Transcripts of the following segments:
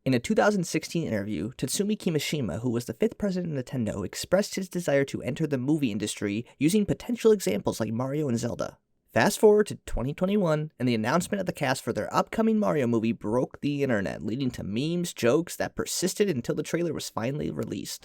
In a 2016 interview, Tatsumi Kimishima, who was the 5th president of Nintendo, expressed his desire to enter the movie industry using potential examples like Mario and Zelda. Fast forward to 2021, and the announcement of the cast for their upcoming Mario movie broke the internet, leading to memes, jokes that persisted until the trailer was finally released.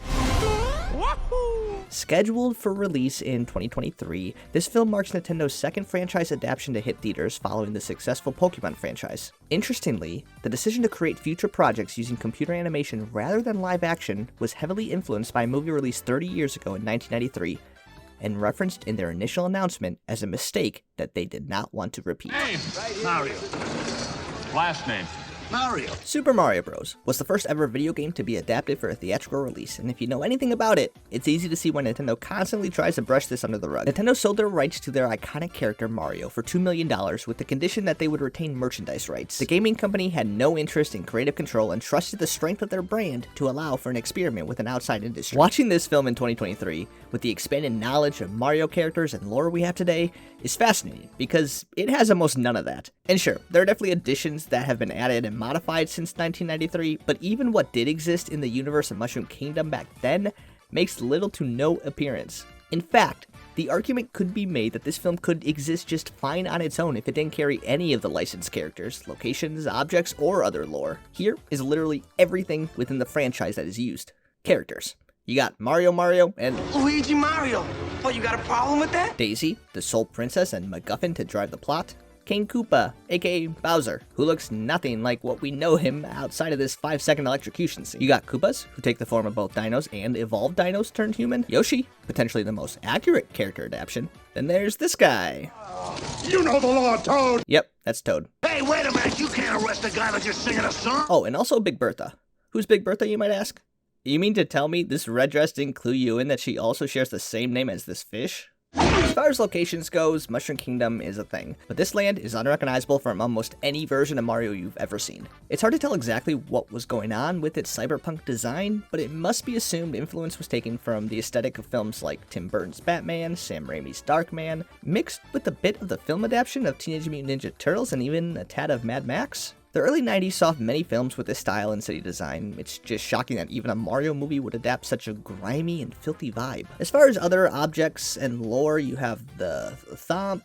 Scheduled for release in 2023, this film marks Nintendo's second franchise adaptation to hit theaters following the successful Pokemon franchise. Interestingly, the decision to create future projects using computer animation rather than live action was heavily influenced by a movie released 30 years ago in 1993, and referenced in their initial announcement as a mistake that they did not want to repeat. Name? Mario. Last name? Mario. Super Mario Bros. Was the first ever video game to be adapted for a theatrical release, and if you know anything about it, it's easy to see why Nintendo constantly tries to brush this under the rug. Nintendo sold their rights to their iconic character Mario for $2 million with the condition that they would retain merchandise rights. The gaming company had no interest in creative control and trusted the strength of their brand to allow for an experiment with an outside industry. Watching this film in 2023, with the expanded knowledge of Mario characters and lore we have today, is fascinating because it has almost none of that. And sure, there are definitely additions that have been added and modified since 1993, but even what did exist in the universe of Mushroom Kingdom back then makes little to no appearance. In fact, the argument could be made that this film could exist just fine on its own if it didn't carry any of the licensed characters, locations, objects, or other lore. Here is literally everything within the franchise that is used. Characters. You got Mario, and Luigi Mario. What, you got a problem with that? Daisy, the Soul Princess and MacGuffin to drive the plot. King Koopa, aka Bowser, who looks nothing like what we know him outside of this 5-second electrocution scene. You got Koopas, who take the form of both dinos and evolved dinos turned human. Yoshi, potentially the most accurate character adaptation. Then there's this guy. You know the law, Toad! Yep, that's Toad. Hey, wait a minute, you can't arrest a guy that's just singing a song! Oh, and also Big Bertha. Who's Big Bertha, you might ask? You mean to tell me this red dress didn't clue you in that she also shares the same name as this fish? As far as locations goes, Mushroom Kingdom is a thing, but this land is unrecognizable from almost any version of Mario you've ever seen. It's hard to tell exactly what was going on with its cyberpunk design, but it must be assumed influence was taken from the aesthetic of films like Tim Burton's Batman, Sam Raimi's Darkman, mixed with a bit of the film adaptation of Teenage Mutant Ninja Turtles and even a tad of Mad Max. The early 90s saw many films with this style and city design. It's just shocking that even a Mario movie would adapt such a grimy and filthy vibe. As far as other objects and lore, you have the Thomp,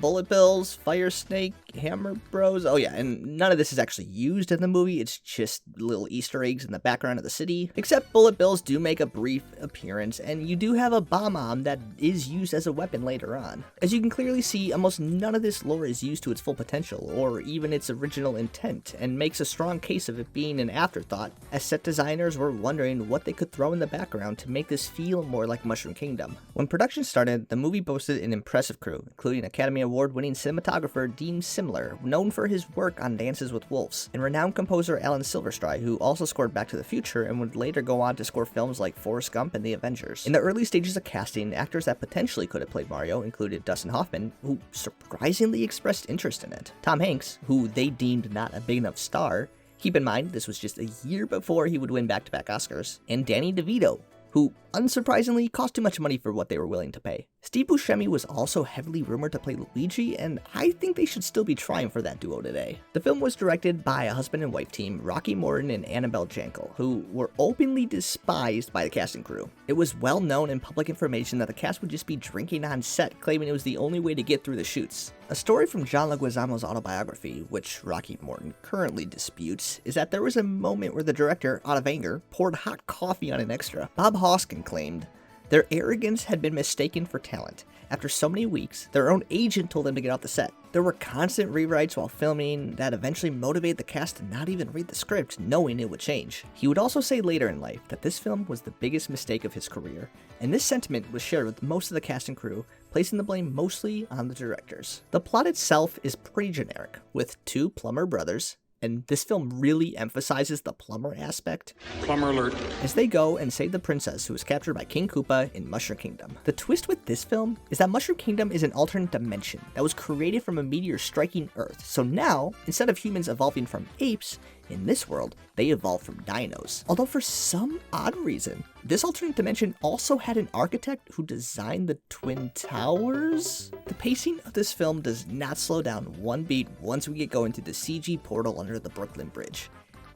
Bullet Bills, Fire Snake, Hammer Bros. Oh yeah, and none of this is actually used in the movie, it's just little Easter eggs in the background of the city. Except Bullet Bills do make a brief appearance, and you do have a Bomb-Omb that is used as a weapon later on. As you can clearly see, almost none of this lore is used to its full potential, or even its original intent, and makes a strong case of it being an afterthought, as set designers were wondering what they could throw in the background to make this feel more like Mushroom Kingdom. When production started, the movie boasted an impressive crew, including Academy Award-winning cinematographer Dean Simler, known for his work on Dances with Wolves, and renowned composer Alan Silverstone, who also scored Back to the Future and would later go on to score films like Forrest Gump and The Avengers. In the early stages of casting, actors that potentially could have played Mario included Dustin Hoffman, who surprisingly expressed interest in it, Tom Hanks, who they deemed not a big enough star, keep in mind this was just a year before he would win back-to-back Oscars, and Danny DeVito, who unsurprisingly cost too much money for what they were willing to pay. Steve Buscemi was also heavily rumored to play Luigi, and I think they should still be trying for that duo today. The film was directed by a husband and wife team, Rocky Morton and Annabelle Jankel, who were openly despised by the cast and crew. It was well known in public information that the cast would just be drinking on set, claiming it was the only way to get through the shoots. A story from John Leguizamo's autobiography, which Rocky Morton currently disputes, is that there was a moment where the director, out of anger, poured hot coffee on an extra. Bob Hoskin claimed, "Their arrogance had been mistaken for talent. After so many weeks, their own agent told them to get off the set. There were constant rewrites while filming that eventually motivated the cast to not even read the script, knowing it would change." He would also say later in life that this film was the biggest mistake of his career, and this sentiment was shared with most of the cast and crew, placing the blame mostly on the directors. The plot itself is pretty generic, with two plumber brothers, and this film really emphasizes the plumber aspect. Plumber alert. As they go and save the princess who was captured by King Koopa in Mushroom Kingdom. The twist with this film is that Mushroom Kingdom is an alternate dimension that was created from a meteor striking Earth. So now, instead of humans evolving from apes, in this world, they evolved from dinos. Although for some odd reason, this alternate dimension also had an architect who designed the Twin Towers? The pacing of this film does not slow down one beat once we get going to the CG portal under the Brooklyn Bridge.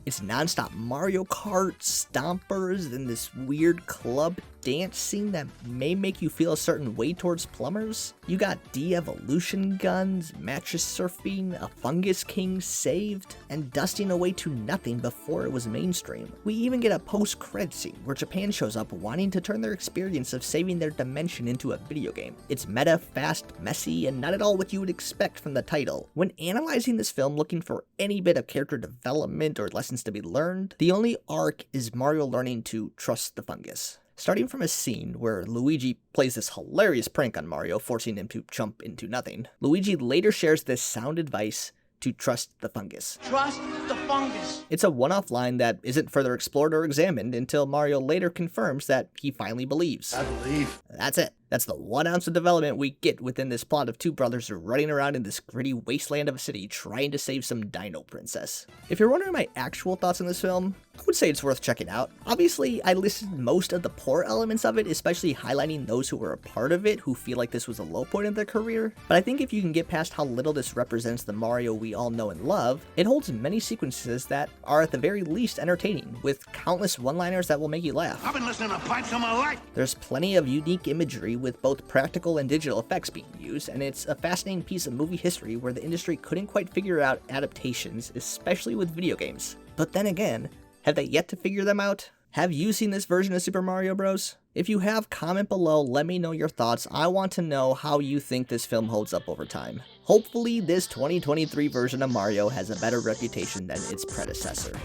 It's non-stop Mario Kart, stompers, and this weird club dance scene that may make you feel a certain way towards plumbers. You got de-evolution guns, mattress surfing, a fungus king saved, and dusting away to nothing before it was mainstream. We even get a post-credit scene where Japan shows up wanting to turn their experience of saving their dimension into a video game. It's meta, fast, messy, and not at all what you would expect from the title. When analyzing this film looking for any bit of character development or lessons to be learned, the only arc is Mario learning to trust the fungus. Starting from a scene where Luigi plays this hilarious prank on Mario, forcing him to jump into nothing, Luigi later shares this sound advice to trust the fungus. Trust the fungus. It's a one-off line that isn't further explored or examined until Mario later confirms that he finally believes. I believe. That's it. That's the 1 ounce of development we get within this plot of two brothers running around in this gritty wasteland of a city trying to save some dino princess. If you're wondering my actual thoughts on this film, I would say it's worth checking out. Obviously, I listed most of the poor elements of it, especially highlighting those who were a part of it who feel like this was a low point in their career, but I think if you can get past how little this represents the Mario we all know and love, it holds many sequences that are at the very least entertaining, with countless one-liners that will make you laugh. I've been listening to pipes all my life. There's plenty of unique imagery with both practical and digital effects being used, and it's a fascinating piece of movie history where the industry couldn't quite figure out adaptations, especially with video games. But then again, have they yet to figure them out? Have you seen this version of Super Mario Bros? If you have, comment below, let me know your thoughts. I want to know how you think this film holds up over time. Hopefully this 2023 version of Mario has a better reputation than its predecessor.